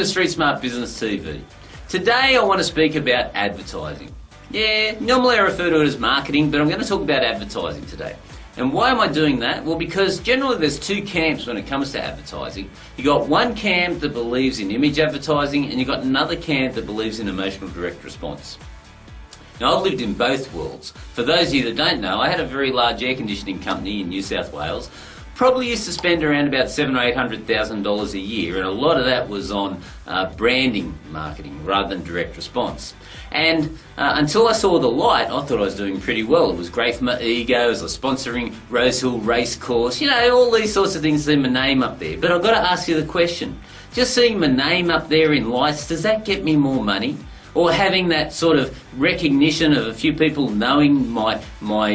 to Street Smart Business TV. Today I want to speak about advertising. Yeah, normally I refer to it as marketing, but I'm going to talk about advertising today. And why am I doing that? Well, because generally there's two camps when it comes to advertising. You've got one camp that believes in image advertising, and you've got another camp that believes in emotional direct response. Now, I've lived in both worlds. For those of you that don't know, I had a very large air conditioning company in New South Wales. Probably used to spend around about $700,000 or $800,000 a year, and a lot of that was on branding marketing rather than direct response. And until I saw the light, I thought I was doing pretty well. It was great for my ego. I was sponsoring Rosehill Racecourse, you know, all these sorts of things, seeing my name up there. But I've got to ask you the question, just seeing my name up there in lights, does that get me more money? Or having that sort of recognition of a few people knowing my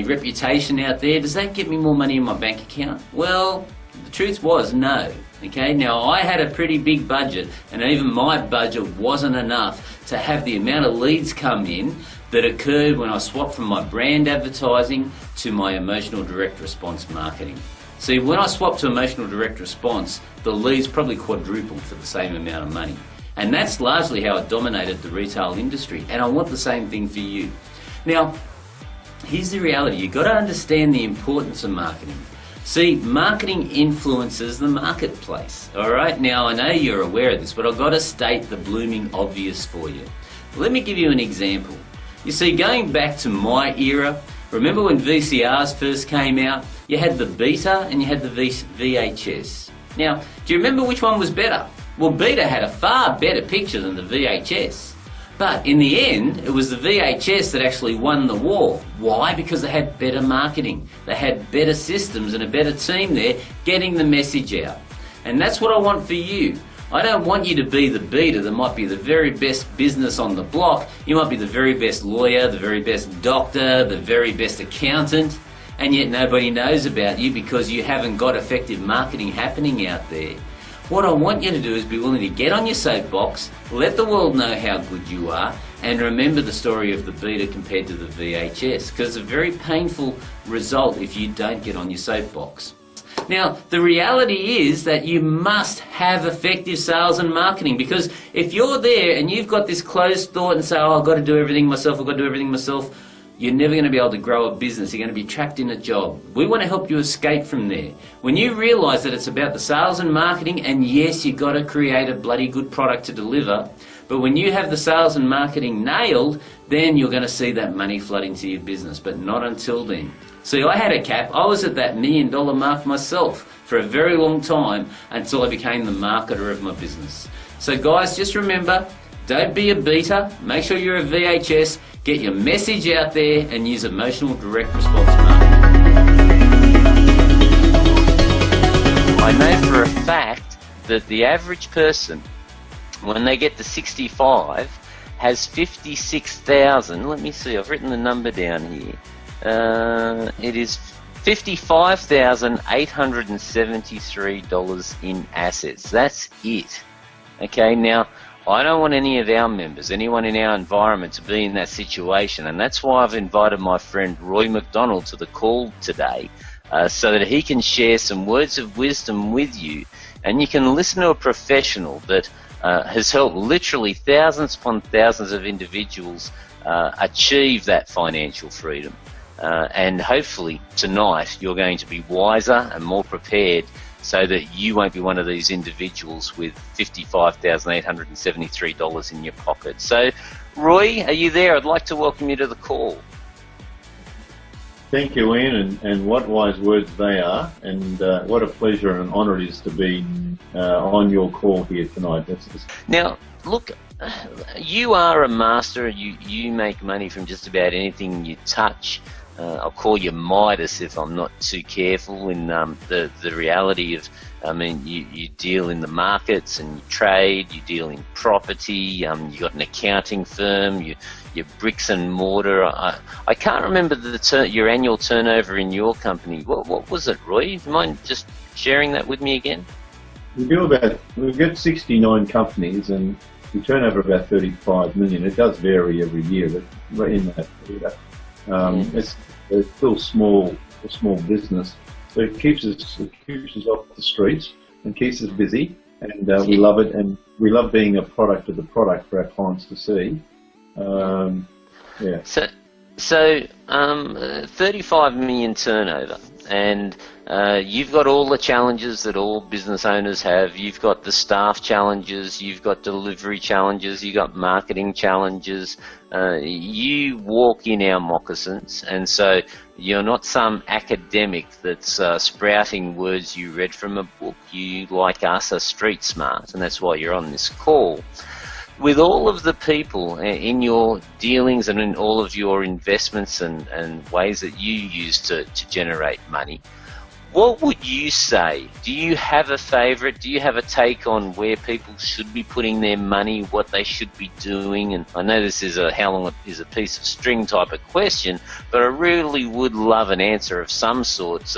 reputation out there, does that get me more money in my bank account? Well, the truth was no. Okay, now I had a pretty big budget, and even my budget wasn't enough to have the amount of leads come in that occurred when I swapped from my brand advertising to my emotional direct response marketing. See, when I swapped to emotional direct response, the leads probably quadrupled for the same amount of money. And that's largely how it dominated the retail industry. And I want the same thing for you. Now, here's the reality. You've got to understand the importance of marketing. See, marketing influences the marketplace. All right? Now, I know you're aware of this, but I've got to state the blooming obvious for you. Let me give you an example. You see, going back to my era, remember when VCRs first came out? You had the Beta and you had the VHS. Now, do you remember which one was better? Well, Beta had a far better picture than the VHS. But in the end, it was the VHS that actually won the war. Why? Because they had better marketing. They had better systems and a better team there getting the message out. And that's what I want for you. I don't want you to be the Beta that might be the very best business on the block. You might be the very best lawyer, the very best doctor, the very best accountant, and yet nobody knows about you because you haven't got effective marketing happening out there. What I want you to do is be willing to get on your soapbox, let the world know how good you are, and remember the story of the Beta compared to the VHS, because it's a very painful result if you don't get on your soapbox. Now, the reality is that you must have effective sales and marketing, because if you're there and you've got this closed thought and say, oh, I've got to do everything myself, I've got to do everything myself, you're never going to be able to grow a business. You're going to be trapped in a job. We want to help you escape from there. When you realise that it's about the sales and marketing, and yes, you've got to create a bloody good product to deliver, but when you have the sales and marketing nailed, then you're going to see that money flood into your business, but not until then. See, I had a cap. I was at that $1 million mark myself for a very long time until I became the marketer of my business. So guys, just remember, don't be a Beta, make sure you're a VHS, get your message out there and use emotional direct response marketing. I know for a fact that the average person, when they get to 65, has 56,000, let me see, I've written the number down here. It is $55,873 in assets. That's it. Okay, now, I don't want any of our members, anyone in our environment, to be in that situation, and that's why I've invited my friend Roy McDonald to the call today, so that he can share some words of wisdom with you, and you can listen to a professional that has helped literally thousands upon thousands of individuals achieve that financial freedom. And hopefully tonight you're going to be wiser and more prepared, so that you won't be one of these individuals with $55,873 in your pocket. So, Roy, are you there? I'd like to welcome you to the call. Thank you, Ian, and what wise words they are, and what a pleasure and an honour it is to be on your call here tonight. Now, look, you are a master. You make money from just about anything you touch. I'll call you Midas if I'm not too careful in the reality of, I mean, you deal in the markets and you trade, you deal in property, you got an accounting firm, you're bricks and mortar. I can't remember your annual turnover in your company. What was it, Roy? Do you mind just sharing that with me again? We've got 69 companies and we turn over about 35 million. It does vary every year, but we're in that area. It's still small business, so it keeps us off the streets and keeps us busy. and we love it, and we love being a product of the product for our clients to see. Yeah. So 35 million turnover, and you've got all the challenges that all business owners have. You've got the staff challenges, you've got delivery challenges, you've got marketing challenges. You walk in our moccasins, and so you're not some academic that's sprouting words you read from a book. You, like us, are street smart, and that's why you're on this call. With all of the people in your dealings and in all of your investments and ways that you use to generate money, what would you say? Do you have a favourite? Do you have a take on where people should be putting their money, what they should be doing? And I know this is a how long is a piece of string type of question, but I really would love an answer of some sort,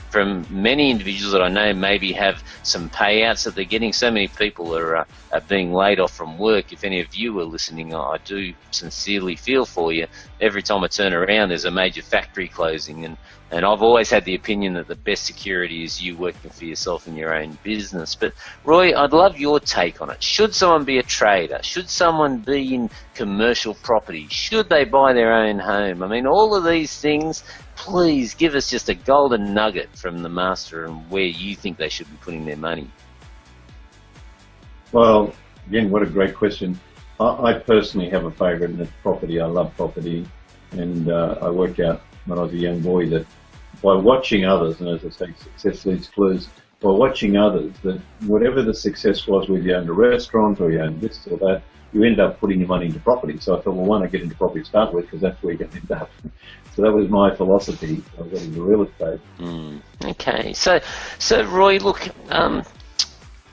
from many individuals that I know maybe have some payouts that they're getting. So many people are being laid off from work. If any of you are listening, I do sincerely feel for you. Every time I turn around, there's a major factory closing, and I've always had the opinion that the best security is you working for yourself in your own business. But Roy, I'd love your take on it. Should someone be a trader? Should someone be in commercial property? Should they buy their own home? I mean, all of these things. Please give us just a golden nugget from the master and where you think they should be putting their money. Well, again, what a great question. I personally have a favourite, and it's property. I love property, and I worked out when I was a young boy that by watching others, and as I say, success leaves clues, by watching others, that whatever the success was, whether you owned a restaurant or you owned this or that, you end up putting your money into property. So I thought, well, why not get into property to start with, because that's where you're going to end up. So that was my philosophy. I got into real estate. Okay. So Roy, look,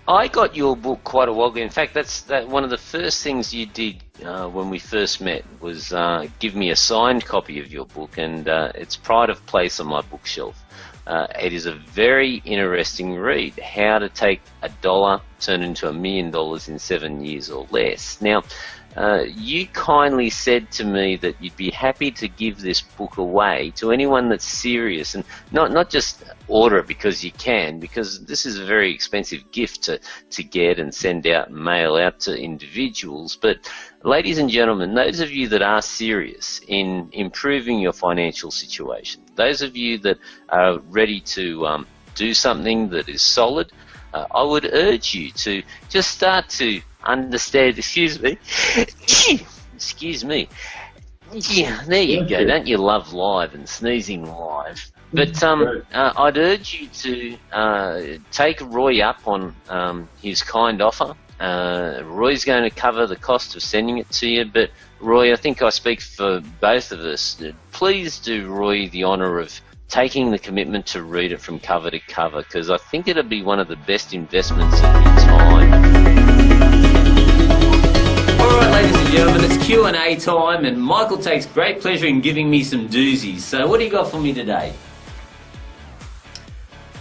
I got your book quite a while ago. In fact, that's one of the first things you did when we first met was give me a signed copy of your book, and it's pride of place on my bookshelf. It is a very interesting read, how to take $1, turn into $1 million in 7 years or less. Now, you kindly said to me that you'd be happy to give this book away to anyone that's serious, and not just order it because you can, because this is a very expensive gift to get and send out and mail out to individuals. But ladies and gentlemen, those of you that are serious in improving your financial situation, those of you that are ready to do something that is solid, I would urge you to just start to understand, excuse me, yeah, there you go. Don't you love live and sneezing live? But I'd urge you to take Roy up on his kind offer. Roy's going to cover the cost of sending it to you, but Roy, I think I speak for both of us. Please do Roy the honour of taking the commitment to read it from cover to cover, because I think it'll be one of the best investments of your time. Alright, ladies and gentlemen, it's Q&A time, and Michael takes great pleasure in giving me some doozies. So what do you got for me today?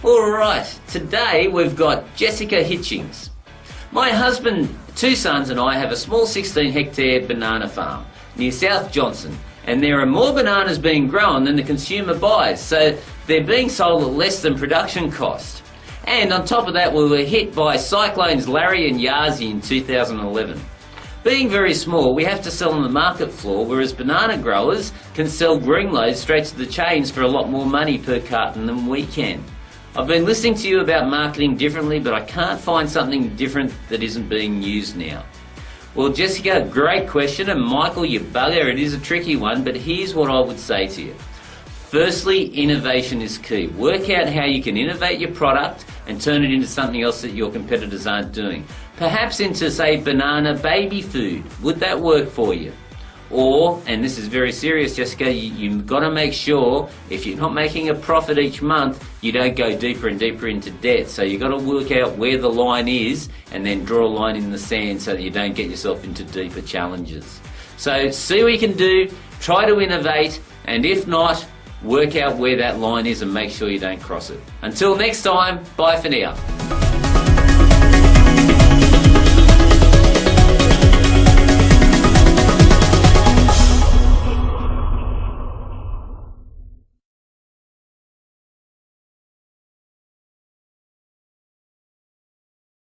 Alright, today we've got Jessica Hitchings. My husband, 2 sons and I have a small 16-hectare banana farm near South Johnson, and there are more bananas being grown than the consumer buys, so they're being sold at less than production cost. And on top of that, we were hit by cyclones Larry and Yazi in 2011. Being very small, we have to sell on the market floor, whereas banana growers can sell green loads straight to the chains for a lot more money per carton than we can. I've been listening to you about marketing differently, but I can't find something different that isn't being used now. Well, Jessica, great question, and Michael, you bugger, it is a tricky one, but here's what I would say to you. Firstly, innovation is key. Work out how you can innovate your product and turn it into something else that your competitors aren't doing. Perhaps into, say, banana baby food. Would that work for you? Or, and this is very serious, Jessica, you've got to make sure if you're not making a profit each month, you don't go deeper and deeper into debt. So you've got to work out where the line is and then draw a line in the sand so that you don't get yourself into deeper challenges. So see what you can do, try to innovate, and if not, work out where that line is and make sure you don't cross it. Until next time, bye for now.